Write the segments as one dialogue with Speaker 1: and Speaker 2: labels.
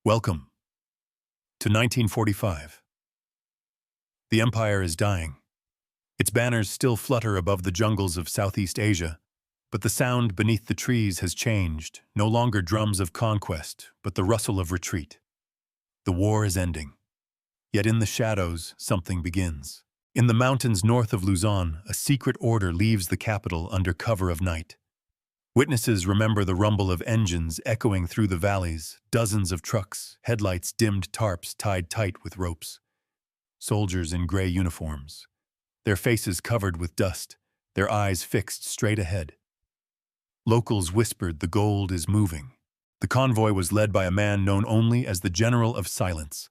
Speaker 1: Welcome to 1945. The Empire is dying. Its banners still flutter above the jungles of Southeast Asia, but the sound beneath the trees has changed, no longer drums of conquest, but the rustle of retreat. The war is ending. Yet in the shadows, something begins. In the mountains north of Luzon, a secret order leaves the capital under cover of night. Witnesses remember the rumble of engines echoing through the valleys, dozens of trucks, headlights dimmed, tarps tied tight with ropes. Soldiers in gray uniforms, their faces covered with dust, their eyes fixed straight ahead. Locals whispered the gold is moving. The convoy was led by a man known only as the General of Silence.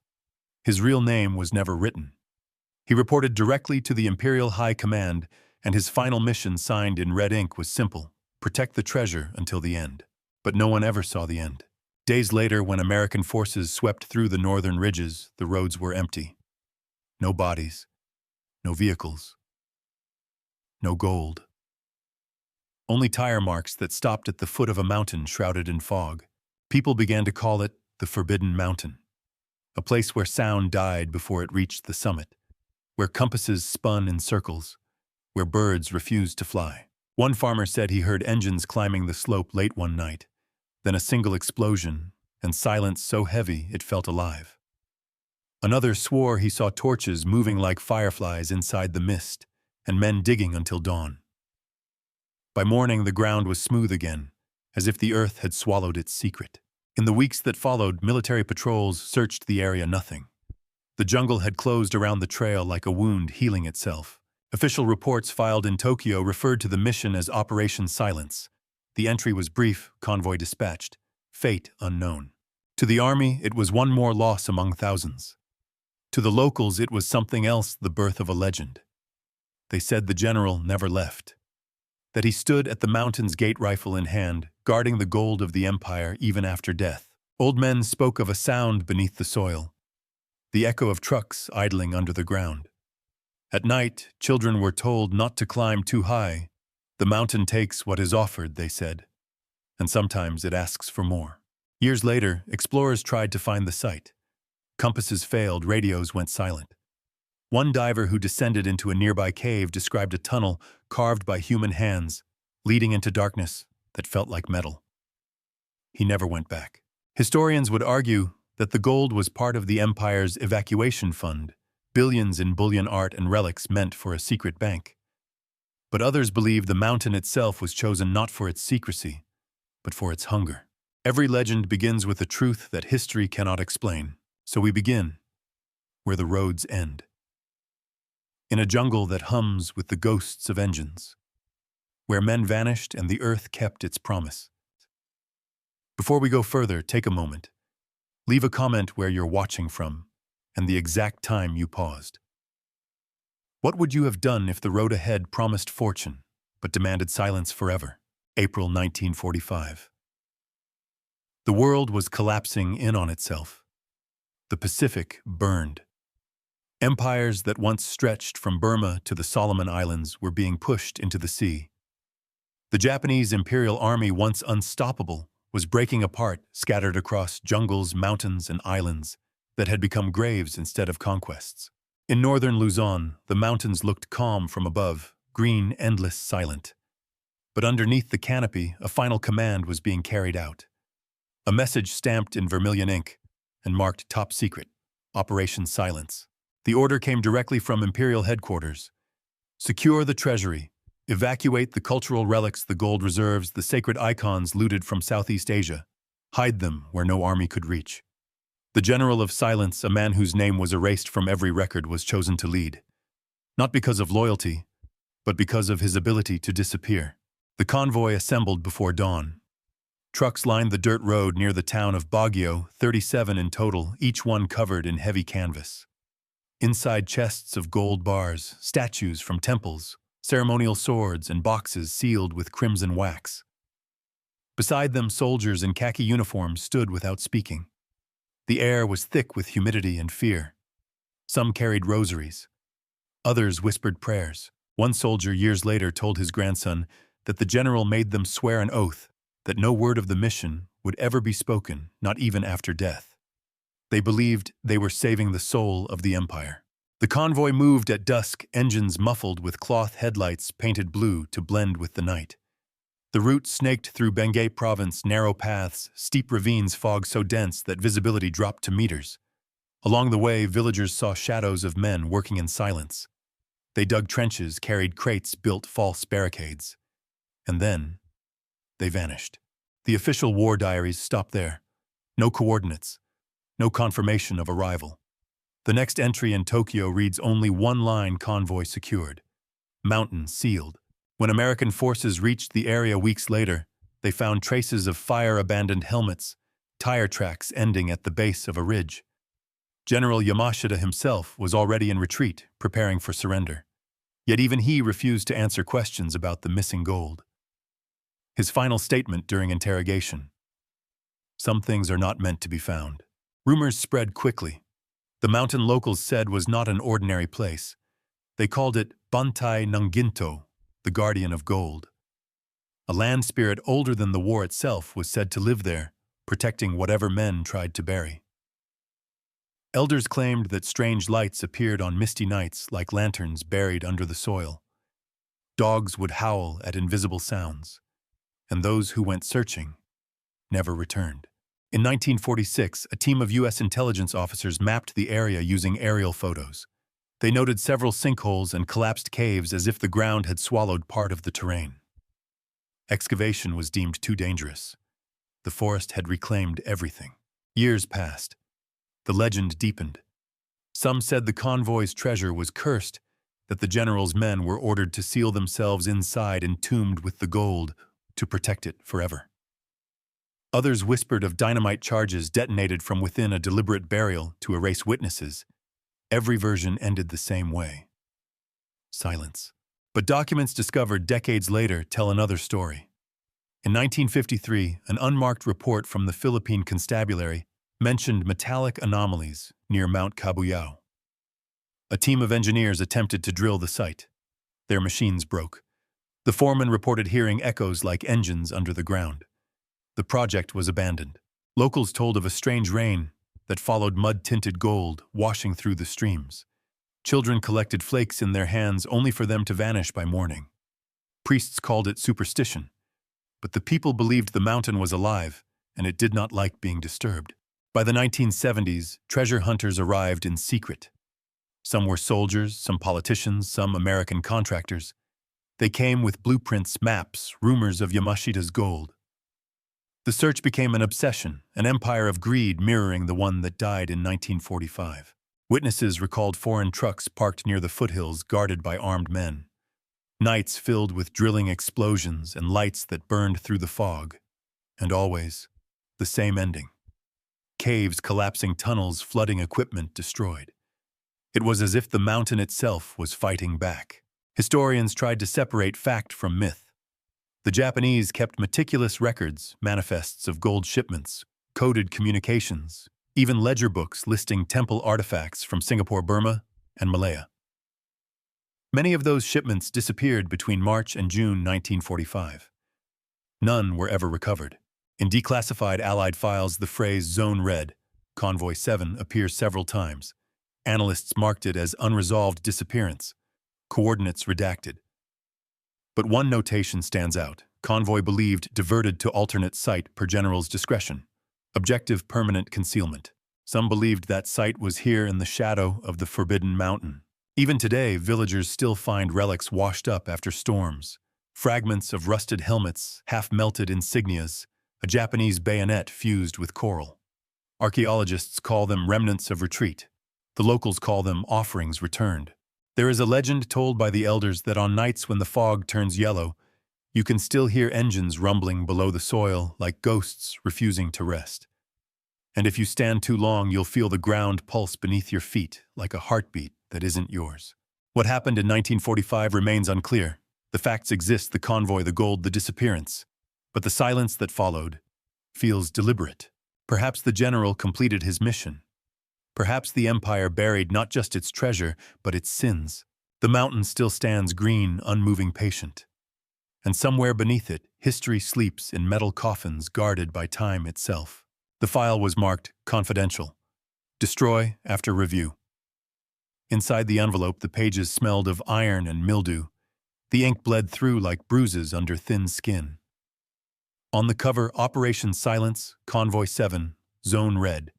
Speaker 1: His real name was never written. He reported directly to the Imperial High Command, and his final mission, signed in red ink, was simple: protect the treasure until the end. But no one ever saw the end. Days later, when American forces swept through the northern ridges, the roads were empty. No bodies, no vehicles, no gold. Only tire marks that stopped at the foot of a mountain shrouded in fog. People began to call it the Forbidden Mountain, a place where sound died before it reached the summit, where compasses spun in circles, where birds refused to fly. One farmer said he heard engines climbing the slope late one night, then a single explosion, and silence so heavy it felt alive. Another swore he saw torches moving like fireflies inside the mist, and men digging until dawn. By morning, the ground was smooth again, as if the earth had swallowed its secret. In the weeks that followed, military patrols searched the area. Nothing. The jungle had closed around the trail like a wound healing itself. Official reports filed in Tokyo referred to the mission as Operation Silence. The entry was brief: convoy dispatched, fate unknown. To the army, it was one more loss among thousands. To the locals, it was something else: the birth of a legend. They said the general never left, that he stood at the mountain's gate, rifle in hand, guarding the gold of the empire even after death. Old men spoke of a sound beneath the soil, the echo of trucks idling under the ground. At night, children were told not to climb too high. The mountain takes what is offered, they said, and sometimes it asks for more. Years later, explorers tried to find the site. Compasses failed, radios went silent. One diver who descended into a nearby cave described a tunnel carved by human hands, leading into darkness that felt like metal. He never went back. Historians would argue that the gold was part of the empire's evacuation fund, billions in bullion, art, and relics meant for a secret bank. But others believed the mountain itself was chosen not for its secrecy, but for its hunger. Every legend begins with a truth that history cannot explain. So we begin where the roads end. In a jungle that hums with the ghosts of engines, where men vanished and the earth kept its promise. Before we go further, take a moment. Leave a comment where you're watching from and the exact time you paused. What would you have done if the road ahead promised fortune but demanded silence forever? April 1945. The world was collapsing in on itself. The Pacific burned. Empires that once stretched from Burma to the Solomon Islands were being pushed into the sea. The Japanese Imperial Army, once unstoppable, was breaking apart, scattered across jungles, mountains, and islands that had become graves instead of conquests. In northern Luzon, the mountains looked calm from above, green, endless, silent. But underneath the canopy, a final command was being carried out. A message stamped in vermilion ink and marked top secret: Operation Silence. The order came directly from Imperial headquarters. Secure the treasury. Evacuate the cultural relics, the gold reserves, the sacred icons looted from Southeast Asia. Hide them where no army could reach. The General of Silence, a man whose name was erased from every record, was chosen to lead. Not because of loyalty, but because of his ability to disappear. The convoy assembled before dawn. Trucks lined the dirt road near the town of Baguio, 37 in total, each one covered in heavy canvas. Inside, chests of gold bars, statues from temples, ceremonial swords, and boxes sealed with crimson wax. Beside them, soldiers in khaki uniforms stood without speaking. The air was thick with humidity and fear. Some carried rosaries. Others whispered prayers. One soldier years later told his grandson that the general made them swear an oath that no word of the mission would ever be spoken, not even after death. They believed they were saving the soul of the empire. The convoy moved at dusk, engines muffled with cloth headlights painted blue to blend with the night. The route snaked through Bengay province, narrow paths, steep ravines, fog so dense that visibility dropped to meters. Along the way, villagers saw shadows of men working in silence. They dug trenches, carried crates, built false barricades. And then, they vanished. The official war diaries stopped there. No coordinates, no confirmation of arrival. The next entry in Tokyo reads only one line: convoy secured. Mountain sealed. When American forces reached the area weeks later, they found traces of fire-abandoned helmets, tire tracks ending at the base of a ridge. General Yamashita himself was already in retreat, preparing for surrender. Yet even he refused to answer questions about the missing gold. His final statement during interrogation: "Some things are not meant to be found." Rumors spread quickly. The mountain locals said was not an ordinary place. They called it Bantai Nanginto, the guardian of gold. A land spirit older than the war itself was said to live there, protecting whatever men tried to bury. Elders claimed that strange lights appeared on misty nights like lanterns buried under the soil. Dogs would howl at invisible sounds, and those who went searching never returned. In 1946, a team of U.S. intelligence officers mapped the area using aerial photos. They noted several sinkholes and collapsed caves as if the ground had swallowed part of the terrain. Excavation was deemed too dangerous. The forest had reclaimed everything. Years passed. The legend deepened. Some said the convoy's treasure was cursed, that the general's men were ordered to seal themselves inside, entombed with the gold, to protect it forever. Others whispered of dynamite charges detonated from within a deliberate burial to erase witnesses. Every version ended the same way: silence. But documents discovered decades later tell another story. In 1953, an unmarked report from the Philippine Constabulary mentioned metallic anomalies near Mount Cabuyao. A team of engineers attempted to drill the site. Their machines broke. The foreman reported hearing echoes like engines under the ground. The project was abandoned. Locals told of a strange rain that followed mud-tinted gold washing through the streams. Children collected flakes in their hands only for them to vanish by morning. Priests called it superstition, but the people believed the mountain was alive and it did not like being disturbed. By the 1970s, treasure hunters arrived in secret. Some were soldiers, some politicians, some American contractors. They came with blueprints, maps, rumors of Yamashita's gold. The search became an obsession, an empire of greed mirroring the one that died in 1945. Witnesses recalled foreign trucks parked near the foothills guarded by armed men. Nights filled with drilling explosions and lights that burned through the fog. And always, the same ending. Caves collapsing, tunnels flooding, equipment destroyed. It was as if the mountain itself was fighting back. Historians tried to separate fact from myth. The Japanese kept meticulous records, manifests of gold shipments, coded communications, even ledger books listing temple artifacts from Singapore, Burma, and Malaya. Many of those shipments disappeared between March and June 1945. None were ever recovered. In declassified Allied files, the phrase Zone Red, Convoy 7, appears several times. Analysts marked it as unresolved disappearance, coordinates redacted. But one notation stands out: convoy believed diverted to alternate site per general's discretion. Objective permanent concealment. Some believed that site was here in the shadow of the Forbidden Mountain. Even today, villagers still find relics washed up after storms. Fragments of rusted helmets, half-melted insignias, a Japanese bayonet fused with coral. Archaeologists call them remnants of retreat. The locals call them offerings returned. There is a legend told by the elders that on nights when the fog turns yellow, you can still hear engines rumbling below the soil like ghosts refusing to rest. And if you stand too long, you'll feel the ground pulse beneath your feet like a heartbeat that isn't yours. What happened in 1945 remains unclear. The facts exist: the convoy, the gold, the disappearance. But the silence that followed feels deliberate. Perhaps the general completed his mission. Perhaps the empire buried not just its treasure, but its sins. The mountain still stands green, unmoving, patient. And somewhere beneath it, history sleeps in metal coffins guarded by time itself. The file was marked confidential. Destroy after review. Inside the envelope, the pages smelled of iron and mildew. The ink bled through like bruises under thin skin. On the cover, Operation Silence, Convoy 7, Zone Red.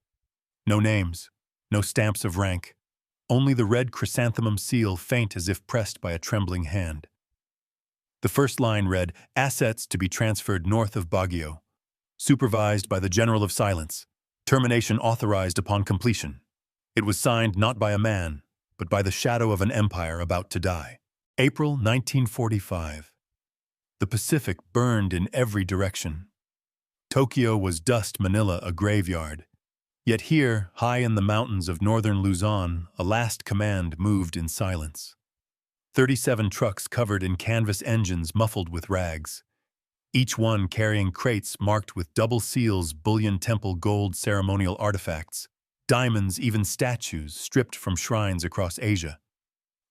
Speaker 1: No names, no stamps of rank, only the red chrysanthemum seal faint as if pressed by a trembling hand. The first line read, "Assets to be transferred north of Baguio. Supervised by the General of Silence. Termination authorized upon completion." It was signed not by a man, but by the shadow of an empire about to die. April 1945. The Pacific burned in every direction. Tokyo was dust, Manila a graveyard. Yet here, high in the mountains of northern Luzon, a last command moved in silence. 37 trucks covered in canvas engines muffled with rags. Each one carrying crates marked with double seals, bullion temple gold ceremonial artifacts, diamonds, even statues stripped from shrines across Asia.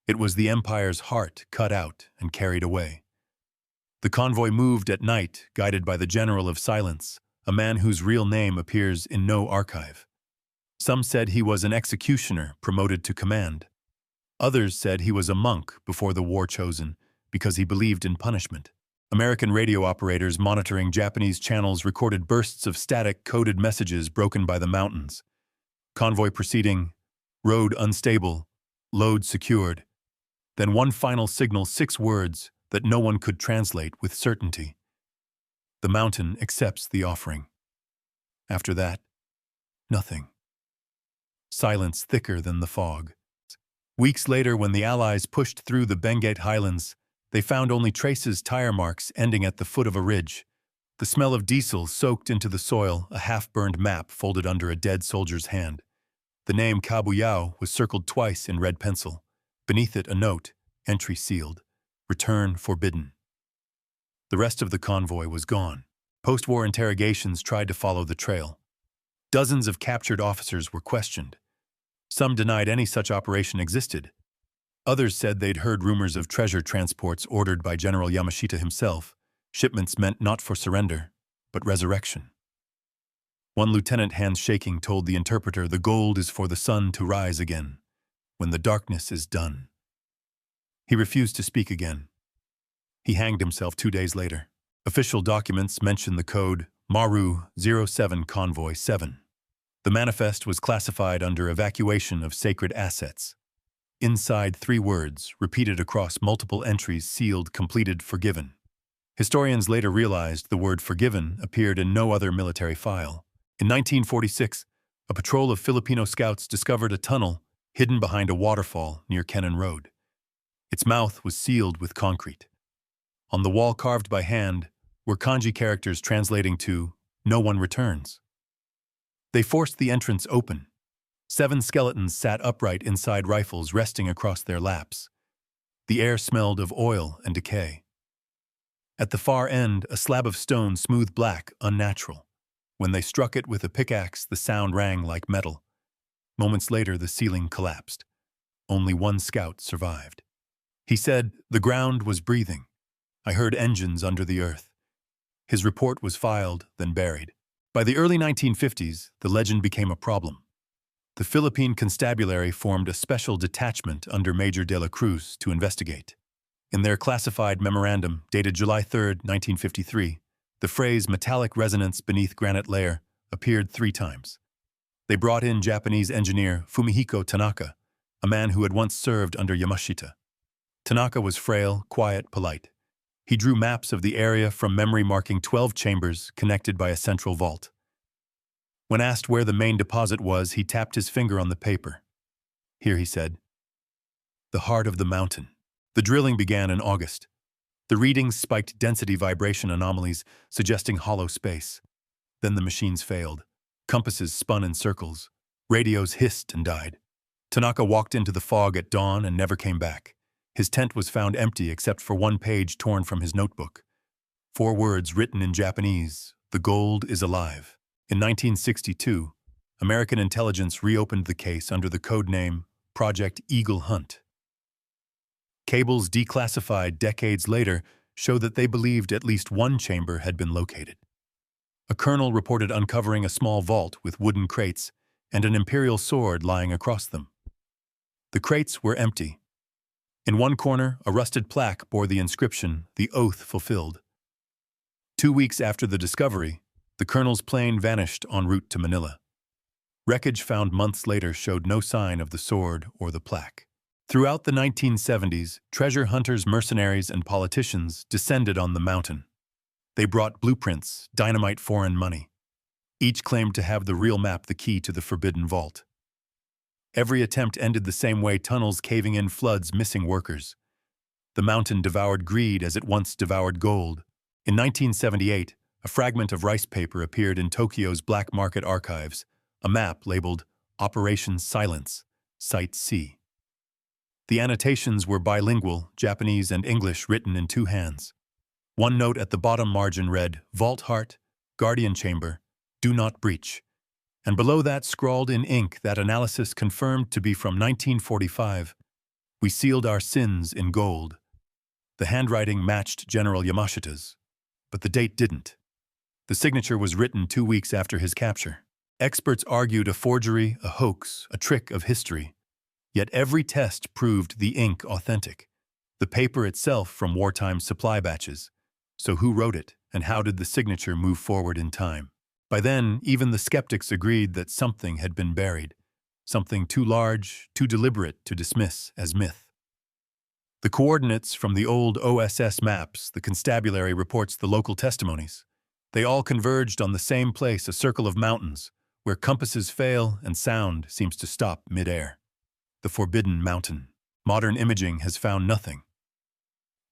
Speaker 1: It was the empire's heart cut out and carried away. The convoy moved at night, guided by the General of Silence, a man whose real name appears in no archive. Some said he was an executioner promoted to command. Others said he was a monk before the war chosen because he believed in punishment. American radio operators monitoring Japanese channels recorded bursts of static coded messages broken by the mountains. Convoy proceeding, road unstable, load secured. Then one final signal, 6 words that no one could translate with certainty. The mountain accepts the offering. After that, nothing. Silence thicker than the fog. Weeks later, when the Allies pushed through the Benguet Highlands, they found only traces, tire marks ending at the foot of a ridge. The smell of diesel soaked into the soil, a half-burned map folded under a dead soldier's hand. The name Cabuyao was circled twice in red pencil. Beneath it, a note, entry sealed, return forbidden. The rest of the convoy was gone. Post-war interrogations tried to follow the trail. Dozens of captured officers were questioned. Some denied any such operation existed. Others said they'd heard rumors of treasure transports ordered by General Yamashita himself, shipments meant not for surrender, but resurrection. One lieutenant, hands shaking, told the interpreter the gold is for the sun to rise again, when the darkness is done. He refused to speak again. He hanged himself 2 days later. Official documents mention the code Maru 07 Convoy 7. The manifest was classified under evacuation of sacred assets. Inside, 3 words, repeated across multiple entries, sealed, completed, forgiven. Historians later realized the word forgiven appeared in no other military file. In 1946, a patrol of Filipino scouts discovered a tunnel hidden behind a waterfall near Kenan Road. Its mouth was sealed with concrete. On the wall, carved by hand, were kanji characters translating to, "No one returns." They forced the entrance open. 7 skeletons sat upright inside rifles resting across their laps. The air smelled of oil and decay. At the far end, a slab of stone, smooth black, unnatural. When they struck it with a pickaxe, the sound rang like metal. Moments later, the ceiling collapsed. Only one scout survived. He said, "The ground was breathing. I heard engines under the earth." His report was filed, then buried. By the early 1950s, the legend became a problem. The Philippine Constabulary formed a special detachment under Major de la Cruz to investigate. In their classified memorandum, dated July 3, 1953, the phrase "metallic resonance beneath granite layer" appeared 3 times. They brought in Japanese engineer Fumihiko Tanaka, a man who had once served under Yamashita. Tanaka was frail, quiet, polite. He drew maps of the area from memory, marking 12 chambers connected by a central vault. When asked where the main deposit was, he tapped his finger on the paper. "Here," he said. "The heart of the mountain." The drilling began in August. The readings spiked density vibration anomalies, suggesting hollow space. Then the machines failed. Compasses spun in circles. Radios hissed and died. Tanaka walked into the fog at dawn and never came back. His tent was found empty except for 1 page torn from his notebook. 4 words written in Japanese, "The gold is alive." In 1962, American intelligence reopened the case under the code name Project Eagle Hunt. Cables declassified decades later show that they believed at least 1 chamber had been located. A colonel reported uncovering a small vault with wooden crates and an imperial sword lying across them. The crates were empty. In one corner, a rusted plaque bore the inscription, "The Oath Fulfilled." 2 weeks after the discovery, the colonel's plane vanished en route to Manila. Wreckage found months later showed no sign of the sword or the plaque. Throughout the 1970s, treasure hunters, mercenaries, and politicians descended on the mountain. They brought blueprints, dynamite, foreign money. Each claimed to have the real map, the key to the forbidden vault. Every attempt ended the same way: tunnels caving in, floods, missing workers. The mountain devoured greed as it once devoured gold. In 1978, a fragment of rice paper appeared in Tokyo's black market archives, a map labeled Operation Silence, Site C. The annotations were bilingual, Japanese and English, written in two hands. One note at the bottom margin read, "Vault Heart, Guardian Chamber, do not breach." And below that, scrawled in ink that analysis confirmed to be from 1945, "We sealed our sins in gold." The handwriting matched General Yamashita's, but the date didn't. The signature was written 2 weeks after his capture. Experts argued a forgery, a hoax, a trick of history. Yet every test proved the ink authentic, the paper itself from wartime supply batches. So who wrote it, and how did the signature move forward in time? By then, even the skeptics agreed that something had been buried, something too large, too deliberate to dismiss as myth. The coordinates from the old OSS maps, the constabulary reports, the local testimonies, they all converged on the same place, a circle of mountains, where compasses fail and sound seems to stop mid-air. The Forbidden Mountain. Modern imaging has found nothing.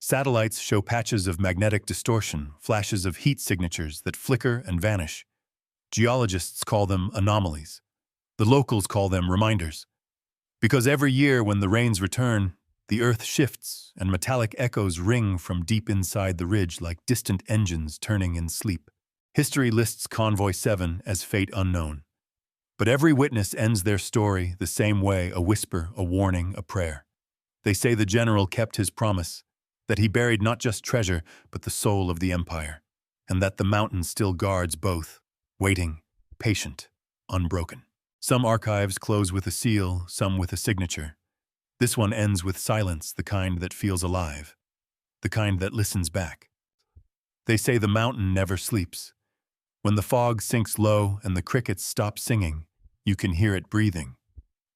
Speaker 1: Satellites show patches of magnetic distortion, flashes of heat signatures that flicker and vanish. Geologists call them anomalies. The locals call them reminders. Because every year when the rains return, the earth shifts and metallic echoes ring from deep inside the ridge like distant engines turning in sleep. History lists Convoy 7 as fate unknown. But every witness ends their story the same way: a whisper, a warning, a prayer. They say the general kept his promise, that he buried not just treasure, but the soul of the empire, and that the mountain still guards both, waiting, patient, unbroken. Some archives close with a seal, some with a signature. This one ends with silence, the kind that feels alive, the kind that listens back. They say the mountain never sleeps. When the fog sinks low and the crickets stop singing, you can hear it breathing.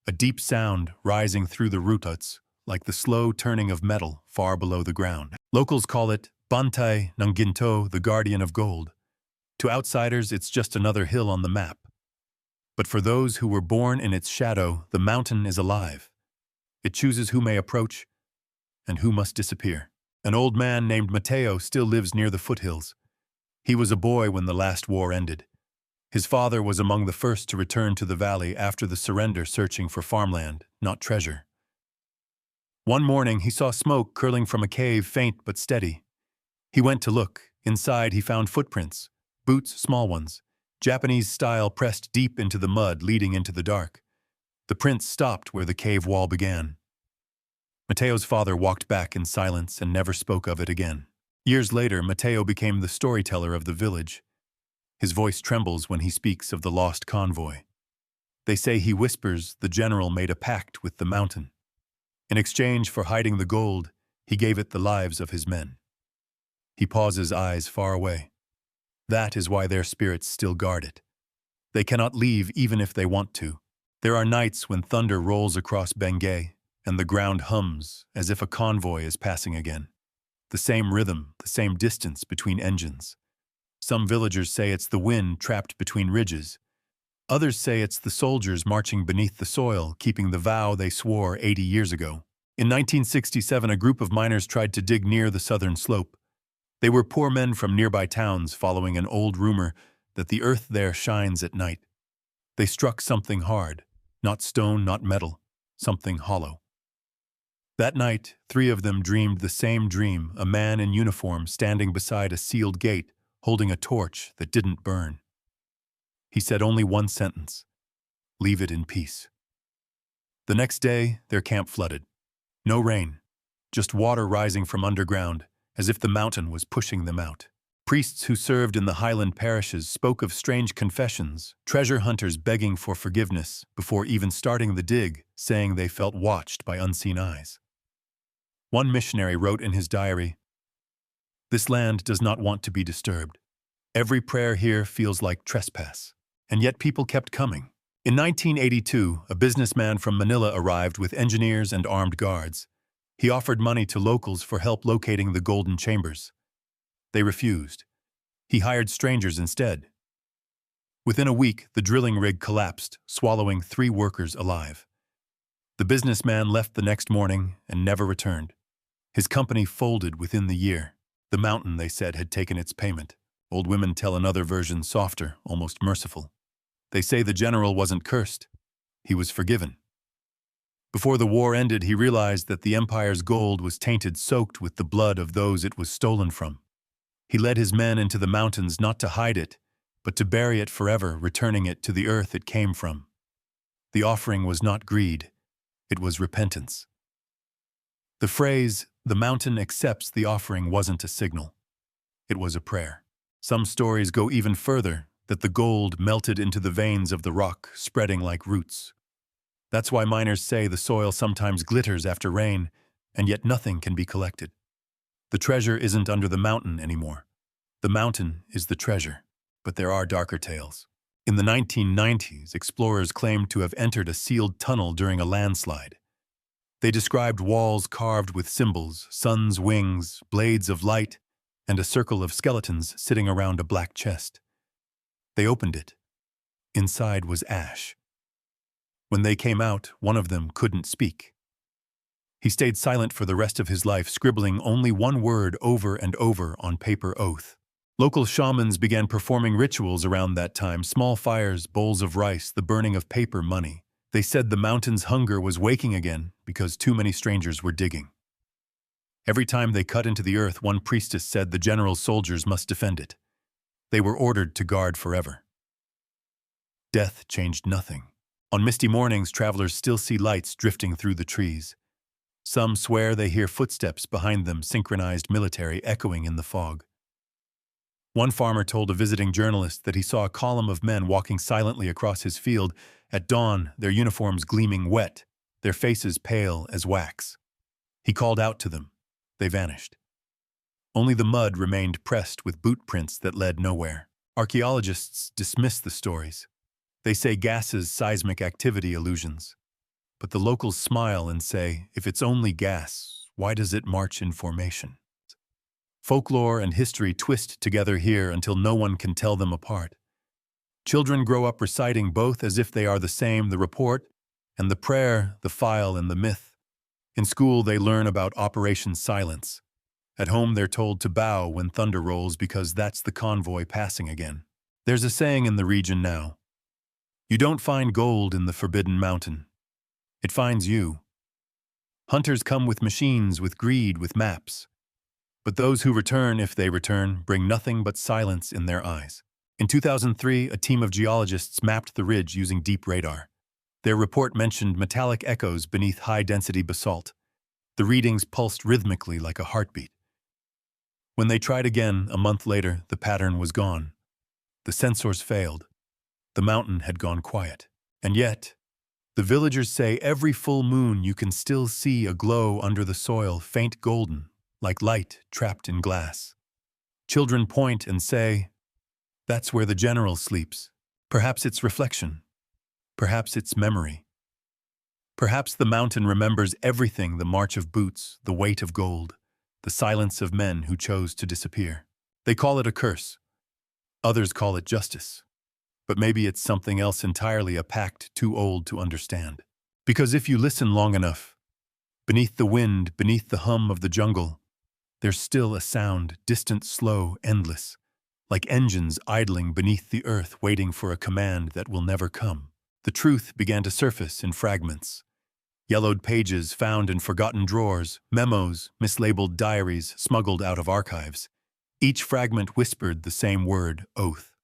Speaker 1: A deep sound rising through the roots, like the slow turning of metal far below the ground. Locals call it Bantay ng Ginto, the guardian of gold. To outsiders, it's just another hill on the map. But for those who were born in its shadow, the mountain is alive. It chooses who may approach and who must disappear. An old man named Mateo still lives near the foothills. He was a boy when the last war ended. His father was among the first to return to the valley after the surrender, searching for farmland, not treasure. One morning he saw smoke curling from a cave, faint but steady. He went to look. Inside he found footprints, boots, small ones, Japanese style, pressed deep into the mud leading into the dark. The prints stopped where the cave wall began. Mateo's father walked back in silence and never spoke of it again. Years later, Mateo became the storyteller of the village. His voice trembles when he speaks of the lost convoy. They say he whispers the general made a pact with the mountain. In exchange for hiding the gold, he gave it the lives of his men. He pauses, eyes far away. That is why their spirits still guard it. They cannot leave even if they want to. There are nights when thunder rolls across Benguet and the ground hums as if a convoy is passing again. The same rhythm, the same distance between engines. Some villagers say it's the wind trapped between ridges. Others say it's the soldiers marching beneath the soil, keeping the vow they swore 80 years ago. In 1967, a group of miners tried to dig near the southern slope. They were poor men from nearby towns, following an old rumor that the earth there shines at night. They struck something hard, not stone, not metal, something hollow. That night, 3 of them dreamed the same dream, a man in uniform standing beside a sealed gate, holding a torch that didn't burn. He said only one sentence: "Leave it in peace." The next day, their camp flooded. No rain, just water rising from underground, as if the mountain was pushing them out. Priests who served in the highland parishes spoke of strange confessions, treasure hunters begging for forgiveness before even starting the dig, saying they felt watched by unseen eyes. One missionary wrote in his diary, "This land does not want to be disturbed. Every prayer here feels like trespass." And yet people kept coming. In 1982, a businessman from Manila arrived with engineers and armed guards. He offered money to locals for help locating the golden chambers. They refused. He hired strangers instead. Within a week, the drilling rig collapsed, swallowing 3 workers alive. The businessman left the next morning and never returned. His company folded within the year. The mountain, they said, had taken its payment. Old women tell another version, softer, almost merciful. They say the general wasn't cursed. He was forgiven. Before the war ended, he realized that the empire's gold was tainted, soaked with the blood of those it was stolen from. He led his men into the mountains not to hide it, but to bury it forever, returning it to the earth it came from. The offering was not greed, it was repentance. The phrase, "the mountain accepts the offering," wasn't a signal. It was a prayer. Some stories go even further, that the gold melted into the veins of the rock, spreading like roots. That's why miners say the soil sometimes glitters after rain, and yet nothing can be collected. The treasure isn't under the mountain anymore. The mountain is the treasure, but there are darker tales. In the 1990s, explorers claimed to have entered a sealed tunnel during a landslide. They described walls carved with symbols, sun's wings, blades of light, and a circle of skeletons sitting around a black chest. They opened it. Inside was ash. When they came out, one of them couldn't speak. He stayed silent for the rest of his life, scribbling only one word over and over on paper: oath. Local shamans began performing rituals around that time: small fires, bowls of rice, the burning of paper money. They said the mountain's hunger was waking again because too many strangers were digging. Every time they cut into the earth, one priestess said the general's soldiers must defend it. They were ordered to guard forever. Death changed nothing. On misty mornings, travelers still see lights drifting through the trees. Some swear they hear footsteps behind them, synchronized military echoing in the fog. One farmer told a visiting journalist that he saw a column of men walking silently across his field at dawn, their uniforms gleaming wet, their faces pale as wax. He called out to them. They vanished. Only the mud remained pressed with boot prints that led nowhere. Archaeologists dismiss the stories. They say gases, seismic activity illusions. But the locals smile and say, if it's only gas, why does it march in formation? Folklore and history twist together here until no one can tell them apart. Children grow up reciting both as if they are the same, the report and the prayer, the file and the myth. In school, they learn about Operation Silence. At home, they're told to bow when thunder rolls because that's the convoy passing again. There's a saying in the region now: you don't find gold in the Forbidden Mountain. It finds you. Hunters come with machines, with greed, with maps. But those who return, if they return, bring nothing but silence in their eyes. In 2003, a team of geologists mapped the ridge using deep radar. Their report mentioned metallic echoes beneath high-density basalt. The readings pulsed rhythmically like a heartbeat. When they tried again, a month later, the pattern was gone. The sensors failed. The mountain had gone quiet. And yet, the villagers say every full moon you can still see a glow under the soil, faint golden, like light trapped in glass. Children point and say, that's where the general sleeps. Perhaps it's reflection. Perhaps it's memory. Perhaps the mountain remembers everything: the march of boots, the weight of gold, the silence of men who chose to disappear. They call it a curse. Others call it justice. But maybe it's something else entirely, a pact too old to understand. Because if you listen long enough, beneath the wind, beneath the hum of the jungle, there's still a sound, distant, slow, endless, like engines idling beneath the earth, waiting for a command that will never come. The truth began to surface in fragments. Yellowed pages found in forgotten drawers, memos, mislabeled diaries smuggled out of archives. Each fragment whispered the same word: oath.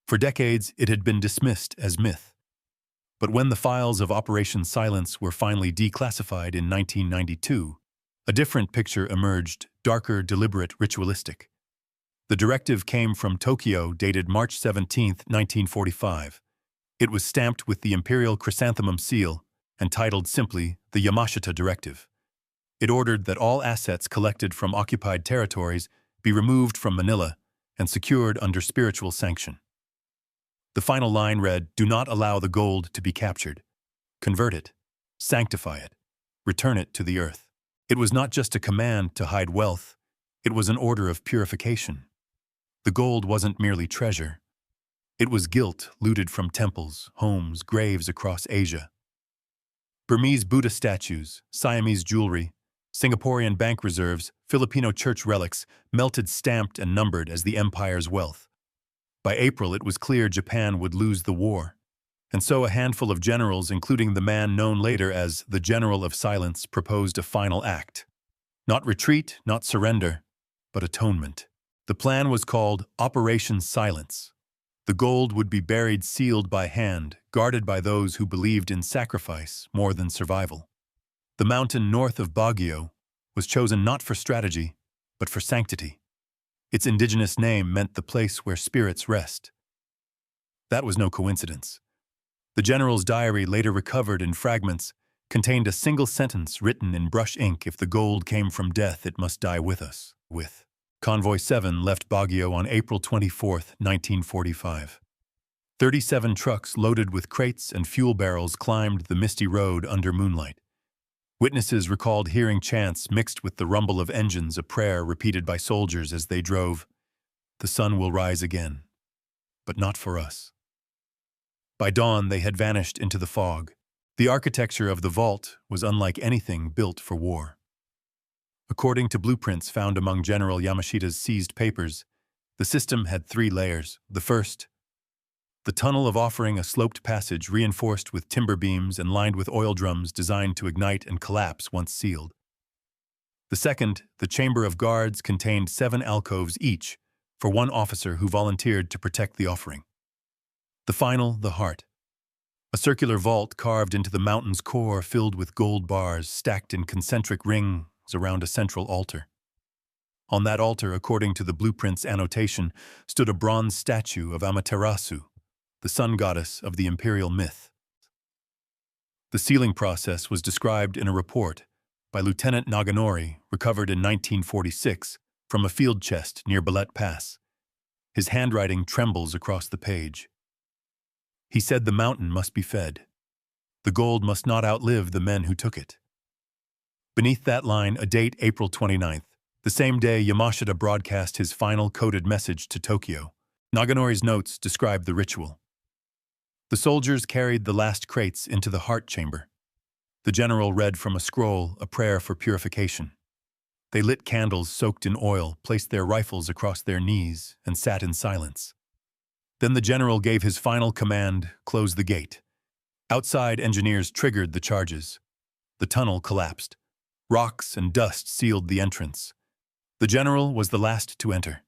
Speaker 1: For decades, it had been dismissed as myth. But when the files of Operation Silence were finally declassified in 1992, a different picture emerged, darker, deliberate, ritualistic. The directive came from Tokyo, dated March 17, 1945. It was stamped with the imperial chrysanthemum seal and titled simply the Yamashita Directive. It ordered that all assets collected from occupied territories be removed from Manila and secured under spiritual sanction. The final line read, "Do not allow the gold to be captured. Convert it, sanctify it, return it to the earth." It was not just a command to hide wealth, it was an order of purification. The gold wasn't merely treasure. It was guilt looted from temples, homes, graves across Asia. Burmese Buddha statues, Siamese jewelry, Singaporean bank reserves, Filipino church relics, melted stamped and numbered as the empire's wealth. By April, it was clear Japan would lose the war. And so a handful of generals, including the man known later as the General of Silence, proposed a final act. Not retreat, not surrender, but atonement. The plan was called Operation Silence. The gold would be buried sealed by hand, guarded by those who believed in sacrifice more than survival. The mountain north of Baguio was chosen not for strategy, but for sanctity. Its indigenous name meant the place where spirits rest. That was no coincidence. The general's diary, later recovered in fragments, contained a single sentence written in brush ink: "If the gold came from death, it must die with us." Convoy 7 left Baguio on April 24, 1945. 37 trucks loaded with crates and fuel barrels climbed the misty road under moonlight. Witnesses recalled hearing chants mixed with the rumble of engines, a prayer repeated by soldiers as they drove. "The sun will rise again, but not for us." By dawn, they had vanished into the fog. The architecture of the vault was unlike anything built for war. According to blueprints found among General Yamashita's seized papers, the system had 3 layers. The first, the tunnel of offering, a sloped passage reinforced with timber beams and lined with oil drums designed to ignite and collapse once sealed. The second, the chamber of guards, contained 7 alcoves each for 1 officer who volunteered to protect the offering. The final, the heart, a circular vault carved into the mountain's core filled with gold bars stacked in concentric rings around a central altar. On that altar, according to the blueprint's annotation, stood a bronze statue of Amaterasu, the sun goddess of the imperial myth. The sealing process was described in a report by Lieutenant Naganori, recovered in 1946 from a field chest near Ballet Pass. His handwriting trembles across the page. He said the mountain must be fed. The gold must not outlive the men who took it. Beneath that line, a date, April 29th, the same day Yamashita broadcast his final coded message to Tokyo. Naganori's notes describe the ritual. The soldiers carried the last crates into the heart chamber. The general read from a scroll a prayer for purification. They lit candles soaked in oil, placed their rifles across their knees, and sat in silence. Then the general gave his final command: close the gate. Outside, engineers triggered the charges. The tunnel collapsed. Rocks and dust sealed the entrance. The general was the last to enter.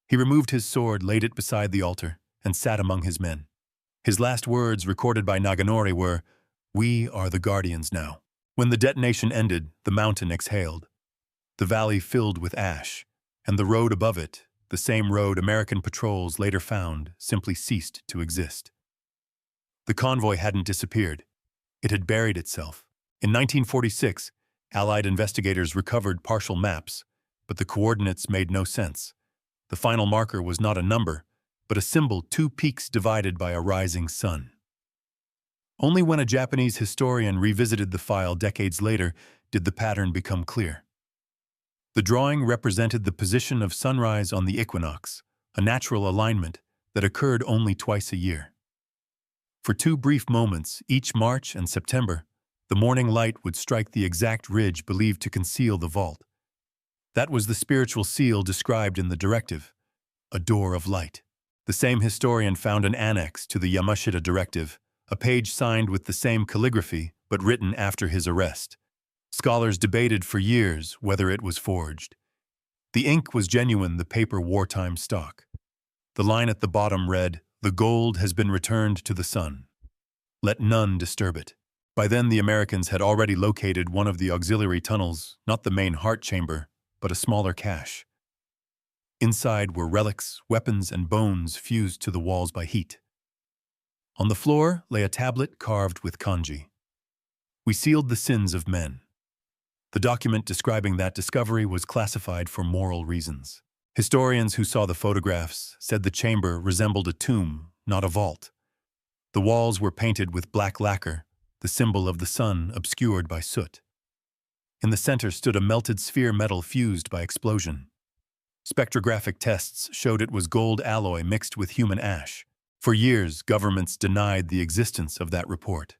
Speaker 1: He removed his sword, laid it beside the altar, and sat among his men. His last words, recorded by Naganori, were, "We are the guardians now." When the detonation ended, the mountain exhaled. The valley filled with ash, and the road above it, the same road American patrols later found, simply ceased to exist. The convoy hadn't disappeared. It had buried itself. In 1946, Allied investigators recovered partial maps, but the coordinates made no sense. The final marker was not a number, but a symbol: 2 peaks divided by a rising sun. Only when a Japanese historian revisited the file decades later did the pattern become clear. The drawing represented the position of sunrise on the equinox, a natural alignment that occurred only twice a year. For 2 brief moments, each March and September, the morning light would strike the exact ridge believed to conceal the vault. That was the spiritual seal described in the directive, a door of light. The same historian found an annex to the Yamashita Directive, a page signed with the same calligraphy but written after his arrest. Scholars debated for years whether it was forged. The ink was genuine, the paper wartime stock. The line at the bottom read, "The gold has been returned to the sun. Let none disturb it." By then, the Americans had already located one of the auxiliary tunnels, not the main heart chamber, but a smaller cache. Inside were relics, weapons, and bones fused to the walls by heat. On the floor lay a tablet carved with kanji. We sealed the sins of men. The document describing that discovery was classified for moral reasons. Historians who saw the photographs said the chamber resembled a tomb, not a vault. The walls were painted with black lacquer, the symbol of the sun obscured by soot. In the center stood a melted sphere metal fused by explosion. Spectrographic tests showed it was gold alloy mixed with human ash. For years, governments denied the existence of that report.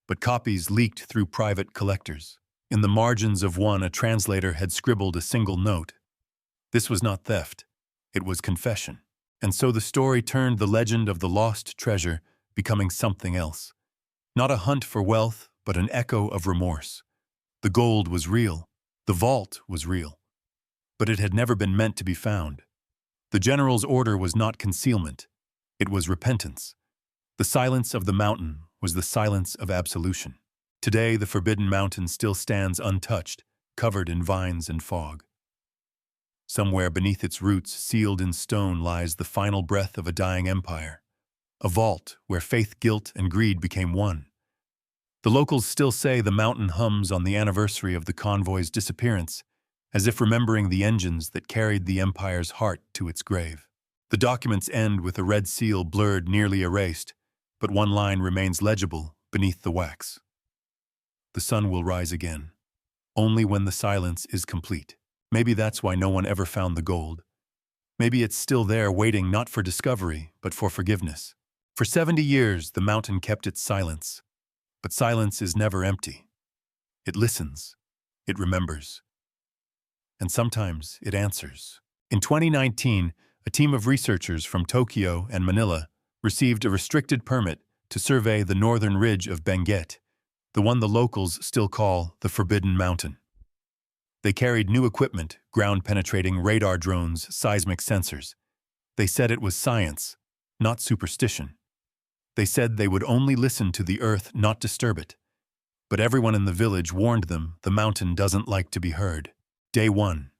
Speaker 1: But copies leaked through private collectors. In the margins of one, a translator had scribbled a single note. This was not theft, it was confession. And so the story turned the legend of the lost treasure, becoming something else. Not a hunt for wealth, but an echo of remorse. The gold was real, the vault was real, but it had never been meant to be found. The general's order was not concealment, it was repentance. The silence of the mountain was the silence of absolution. Today, the Forbidden Mountain still stands untouched, covered in vines and fog. Somewhere beneath its roots, sealed in stone, lies the final breath of a dying empire. A vault where faith, guilt, and greed became one. The locals still say the mountain hums on the anniversary of the convoy's disappearance, as if remembering the engines that carried the empire's heart to its grave. The documents end with a red seal blurred, nearly erased, but one line remains legible beneath the wax. The sun will rise again, only when the silence is complete. Maybe that's why no one ever found the gold. Maybe it's still there waiting not for discovery, but for forgiveness. For 70 years, the mountain kept its silence. But silence is never empty. It listens. It remembers. And sometimes it answers. In 2019, a team of researchers from Tokyo and Manila received a restricted permit to survey the northern ridge of Benguet, the one the locals still call the Forbidden Mountain. They carried new equipment, ground-penetrating radar drones, seismic sensors. They said it was science, not superstition. They said they would only listen to the earth, not disturb it. But everyone in the village warned them the mountain doesn't like to be heard. Day 1.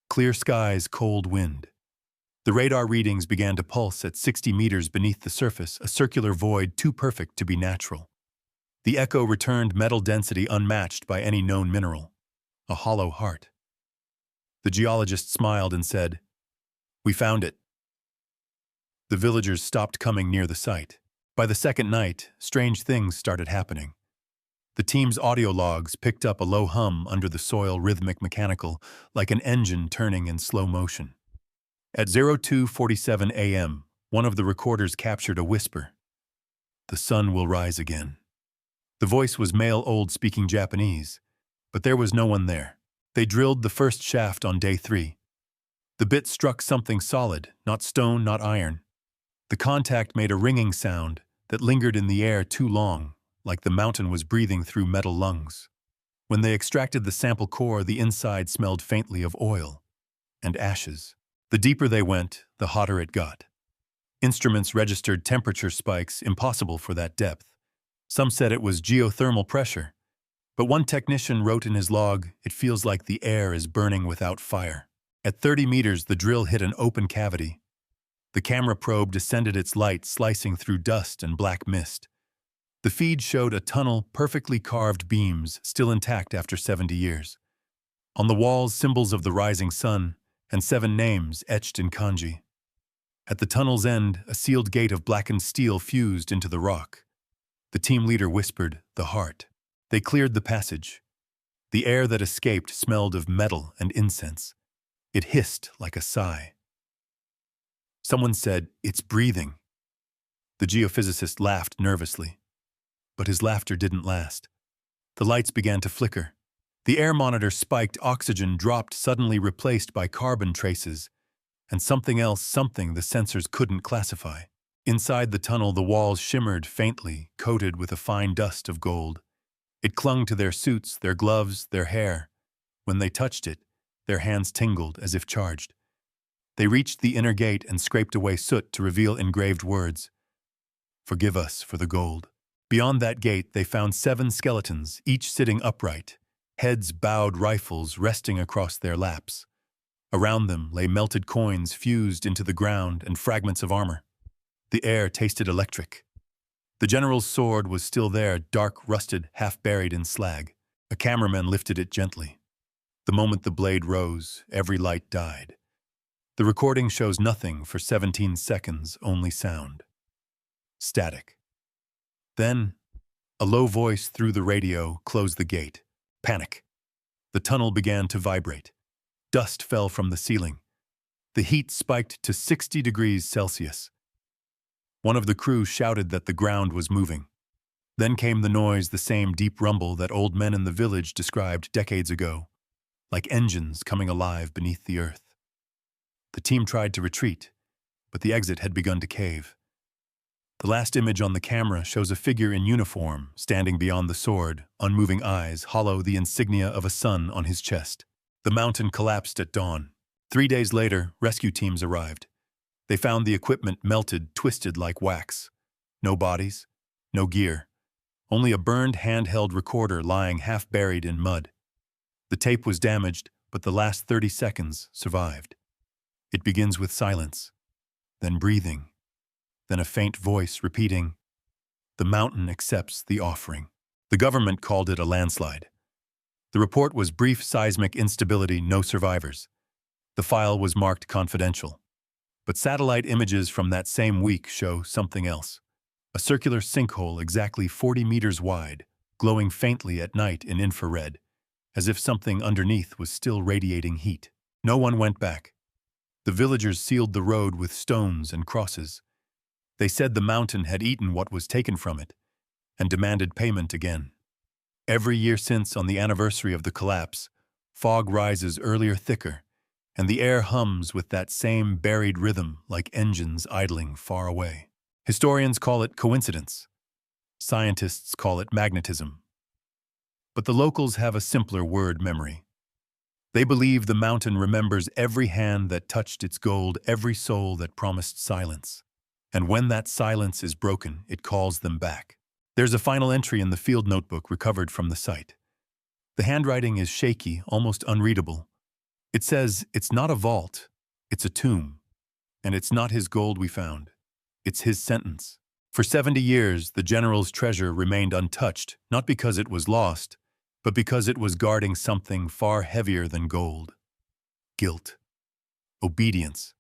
Speaker 1: Clear skies, cold wind. The radar readings began to pulse at 60 meters beneath the surface, a circular void too perfect to be natural. The echo returned metal density unmatched by any known mineral. A hollow heart. The geologist smiled and said, "We found it." The villagers stopped coming near the site. By the second night, strange things started happening. The team's audio logs picked up a low hum under the soil, rhythmic, mechanical, like an engine turning in slow motion. At 02:47 a.m., one of the recorders captured a whisper. "The sun will rise again." The voice was male, old, speaking Japanese, but there was no one there. They drilled the first shaft on day 3. The bit struck something solid, not stone, not iron. The contact made a ringing sound that lingered in the air too long, like the mountain was breathing through metal lungs. When they extracted the sample core, the inside smelled faintly of oil and ashes. The deeper they went, the hotter it got. Instruments registered temperature spikes impossible for that depth. Some said it was geothermal pressure, but one technician wrote in his log, "It feels like the air is burning without fire." At 30 meters, the drill hit an open cavity. The camera probe descended its light, slicing through dust and black mist. The feed showed a tunnel, perfectly carved beams, still intact after 70 years. On the walls, symbols of the rising sun, and 7 names etched in kanji. At the tunnel's end, a sealed gate of blackened steel fused into the rock. The team leader whispered, "The heart." They cleared the passage. The air that escaped smelled of metal and incense. It hissed like a sigh. Someone said, "It's breathing." The geophysicist laughed nervously. But his laughter didn't last. The lights began to flicker. The air monitor spiked, oxygen dropped, suddenly replaced by carbon traces, and something else, something the sensors couldn't classify. Inside the tunnel, the walls shimmered faintly, coated with a fine dust of gold. It clung to their suits, their gloves, their hair. When they touched it, their hands tingled as if charged. They reached the inner gate and scraped away soot to reveal engraved words. "Forgive us for the gold." Beyond that gate, they found 7 skeletons, each sitting upright, heads bowed, rifles resting across their laps. Around them lay melted coins fused into the ground and fragments of armor. The air tasted electric. The general's sword was still there, dark, rusted, half-buried in slag. A cameraman lifted it gently. The moment the blade rose, every light died. The recording shows nothing for 17 seconds, only sound. Static. Then, a low voice through the radio closed the gate. Panic. The tunnel began to vibrate. Dust fell from the ceiling. The heat spiked to 60 degrees Celsius. One of the crew shouted that the ground was moving. Then came the noise, the same deep rumble that old men in the village described decades ago, like engines coming alive beneath the earth. The team tried to retreat, but the exit had begun to cave. The last image on the camera shows a figure in uniform, standing beyond the sword, unmoving eyes hollow the insignia of a sun on his chest. The mountain collapsed at dawn. 3 days later, rescue teams arrived. They found the equipment melted, twisted like wax. No bodies, no gear. Only a burned handheld recorder lying half-buried in mud. The tape was damaged, but the last 30 seconds survived. It begins with silence, then breathing, then a faint voice repeating, "The mountain accepts the offering." The government called it a landslide. The report was brief: seismic instability, no survivors. The file was marked confidential. But satellite images from that same week show something else. A circular sinkhole exactly 40 meters wide, glowing faintly at night in infrared, as if something underneath was still radiating heat. No one went back. The villagers sealed the road with stones and crosses. They said the mountain had eaten what was taken from it, and demanded payment again. Every year since, on the anniversary of the collapse, fog rises earlier, thicker, and the air hums with that same buried rhythm like engines idling far away. Historians call it coincidence. Scientists call it magnetism. But the locals have a simpler word: memory. They believe the mountain remembers every hand that touched its gold, every soul that promised silence. And when that silence is broken, it calls them back. There's a final entry in the field notebook recovered from the site. The handwriting is shaky, almost unreadable. It says, "It's not a vault, it's a tomb. And it's not his gold we found. It's his sentence." For 70 years, the general's treasure remained untouched, not because it was lost, but because it was guarding something far heavier than gold. Guilt. Obedience.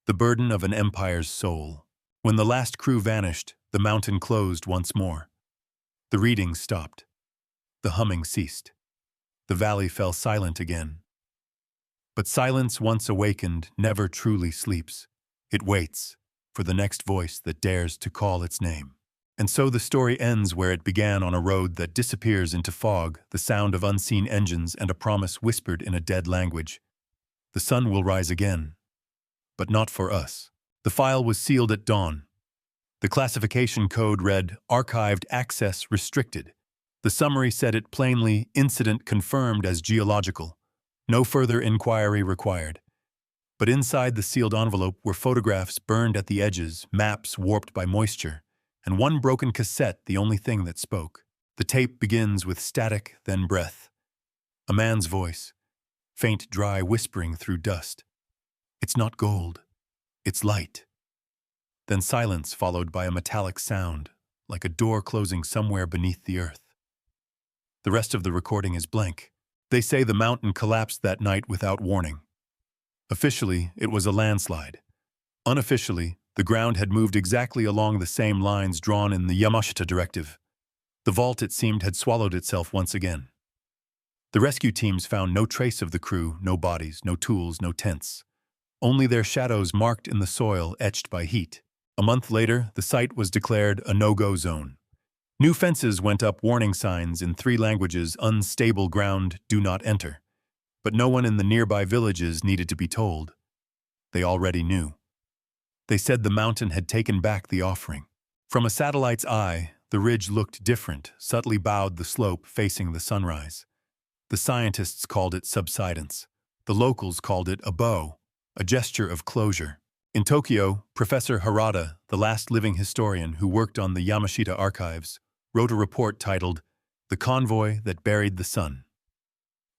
Speaker 1: The burden of an empire's soul. When the last crew vanished, the mountain closed once more. The reading stopped. The humming ceased. The valley fell silent again. But silence, once awakened, never truly sleeps. It waits for the next voice that dares to call its name. And so the story ends where it began, on a road that disappears into fog, the sound of unseen engines and a promise whispered in a dead language. The sun will rise again, but not for us. The file was sealed at dawn. The classification code read, "Archived access restricted." The summary said it plainly, "Incident confirmed as geological. No further inquiry required." But inside the sealed envelope were photographs burned at the edges, maps warped by moisture, and one broken cassette, the only thing that spoke. The tape begins with static, then breath. A man's voice, faint, dry, whispering through dust. "It's not gold, it's light." Then silence followed by a metallic sound, like a door closing somewhere beneath the earth. The rest of the recording is blank. They say the mountain collapsed that night without warning. Officially, it was a landslide. Unofficially, the ground had moved exactly along the same lines drawn in the Yamashita Directive. The vault, it seemed, had swallowed itself once again. The rescue teams found no trace of the crew, no bodies, no tools, no tents. Only their shadows marked in the soil, etched by heat. A month later, the site was declared a no-go zone. New fences went up, warning signs in 3 languages: unstable ground, do not enter. But no one in the nearby villages needed to be told. They already knew. They said the mountain had taken back the offering. From a satellite's eye, the ridge looked different, subtly bowed the slope facing the sunrise. The scientists called it subsidence. The locals called it a bow, a gesture of closure. In Tokyo, Professor Harada, the last living historian who worked on the Yamashita archives, wrote a report titled "The Convoy That Buried the Sun."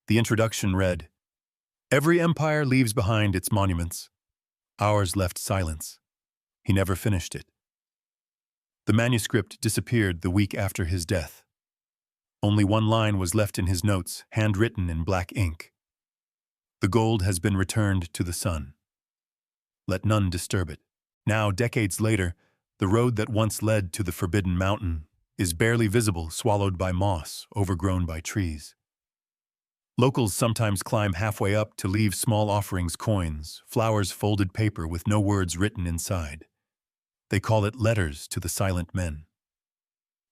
Speaker 1: The introduction read, Every empire leaves behind its monuments. Ours left silence. He never finished it. The manuscript disappeared the week after his death. Only one line was left in his notes, handwritten in black ink. The gold has been returned to the sun. Let none disturb it. Now, decades later, the road that once led to the forbidden mountain is barely visible, swallowed by moss, overgrown by trees. Locals sometimes climb halfway up to leave small offerings, coins, flowers, folded paper with no words written inside. They call it letters to the silent men.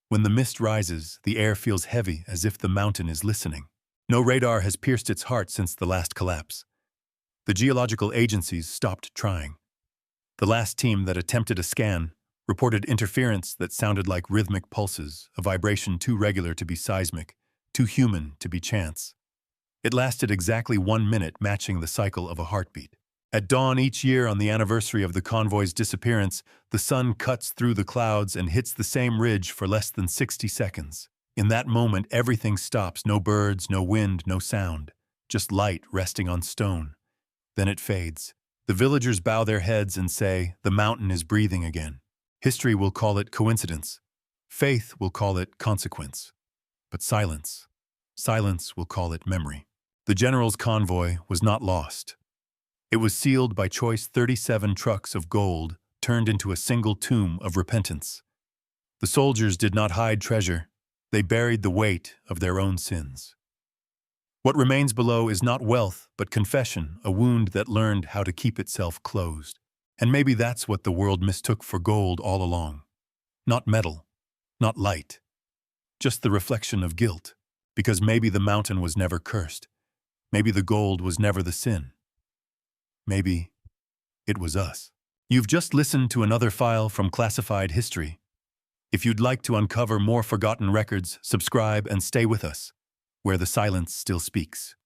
Speaker 1: When the mist rises, the air feels heavy as if the mountain is listening. No radar has pierced its heart since the last collapse. The geological agencies stopped trying. The last team that attempted a scan reported interference that sounded like rhythmic pulses, a vibration too regular to be seismic, too human to be chance. It lasted exactly 1 minute, matching the cycle of a heartbeat. At dawn each year on the anniversary of the convoy's disappearance, the sun cuts through the clouds and hits the same ridge for less than 60 seconds. In that moment, everything stops. No birds, no wind, no sound. Just light resting on stone. Then it fades. The villagers bow their heads and say, "The mountain is breathing again." History will call it coincidence. Faith will call it consequence. But silence will call it memory. The general's convoy was not lost. It was sealed by choice 37 trucks of gold turned into a single tomb of repentance. The soldiers did not hide treasure. They buried the weight of their own sins. What remains below is not wealth, but confession, a wound that learned how to keep itself closed. And maybe that's what the world mistook for gold all along. Not metal, not light, just the reflection of guilt. Because maybe the mountain was never cursed. Maybe the gold was never the sin. Maybe it was us. You've just listened to another file from Classified History. If you'd like to uncover more forgotten records, subscribe and stay with us, where the silence still speaks.